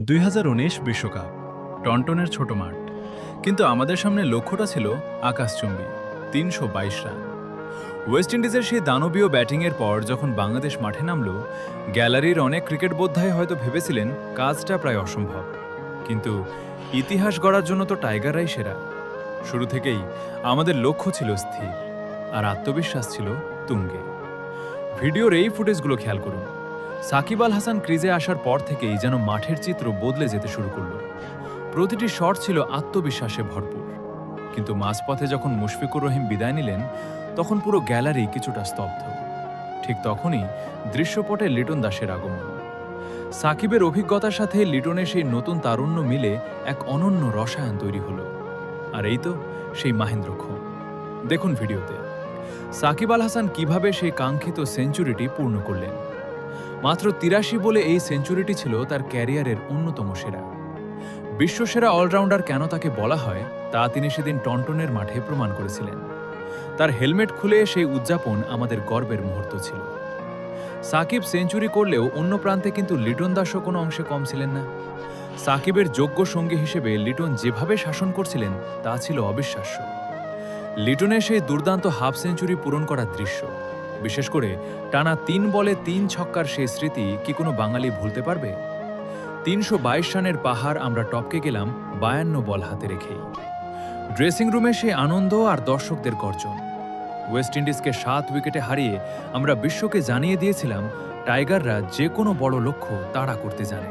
2019 বিশ্বকাপ, টন্টনের ছোট মাঠ, কিন্তু আমাদের সামনে লক্ষ্যটা ছিল আকাশচুম্বী 322 রান। ওয়েস্ট ইন্ডিজের সেই দানবীয় ব্যাটিংয়ের পর যখন বাংলাদেশ মাঠে নামল, গ্যালারির অনেক ক্রিকেট বোদ্ধাই হয়তো ভেবেছিলেন কাজটা প্রায় অসম্ভব, কিন্তু ইতিহাস গড়ার জন্য তো টাইগাররাই সেরা। শুরু থেকেই আমাদের লক্ষ্য ছিল স্থির, আর আত্মবিশ্বাস ছিল তুঙ্গে। ভিডিওর এই ফুটেজগুলো খেয়াল করুন। সাকিব আল হাসান ক্রিজে আসার পর থেকেই যেন মাঠের চিত্র বদলে যেতে শুরু করল। প্রতিটি শট ছিল আত্মবিশ্বাসে ভরপুর, কিন্তু মাঝপথে যখন মুশফিকুর রহিম বিদায় নিলেন, তখন পুরো গ্যালারি কিছুটা স্তব্ধ। ঠিক তখনই দৃশ্যপটে লিটন দাসের আগমন। সাকিবের অভিজ্ঞতার সাথে লিটনের সেই নতুন তারুণ্য মিলে এক অনন্য রসায়ন তৈরি হলো। আর এই তো সেই মাহেন্দ্রক্ষণ। দেখুন ভিডিওতে সাকিব আল হাসান কিভাবে সেই কাঙ্ক্ষিত সেঞ্চুরিটি পূর্ণ করলেন। মাত্র 83 বলে এই সেঞ্চুরিটি ছিল তার ক্যারিয়ারের অন্যতম সেরা। বিশ্বসেরা অলরাউন্ডার কেন তাকে বলা হয় তা তিনি সেদিন টন্টনের মাঠে প্রমাণ করেছিলেন। তার হেলমেট খুলে সেই উদযাপন আমাদের গর্বের মুহূর্ত ছিল। সাকিব সেঞ্চুরি করলেও অন্য প্রান্তে কিন্তু লিটন দাসও কোনো অংশে কম ছিলেন না। সাকিবের যোগ্য সঙ্গী হিসেবে লিটন যেভাবে শাসন করছিলেন তা ছিল অবিশ্বাস্য। লিটনের সেই দুর্দান্ত হাফ সেঞ্চুরি পূরণ করার দৃশ্য, বিশেষ করে টানা 3 বলে 3 ছক্কার সেই স্মৃতি কি কোনো বাঙালি ভুলতে পারবে? 322 রানের পাহাড় আমরা টপকে গেলাম 52 বল হাতে রেখেই। ড্রেসিং রুমে সেই আনন্দ আর দর্শকদের গর্জন। ওয়েস্ট ইন্ডিজকে 7 উইকেটে হারিয়ে আমরা বিশ্বকে জানিয়ে দিয়েছিলাম টাইগাররা যে কোনো বড় লক্ষ্য তাড়া করতে জানে।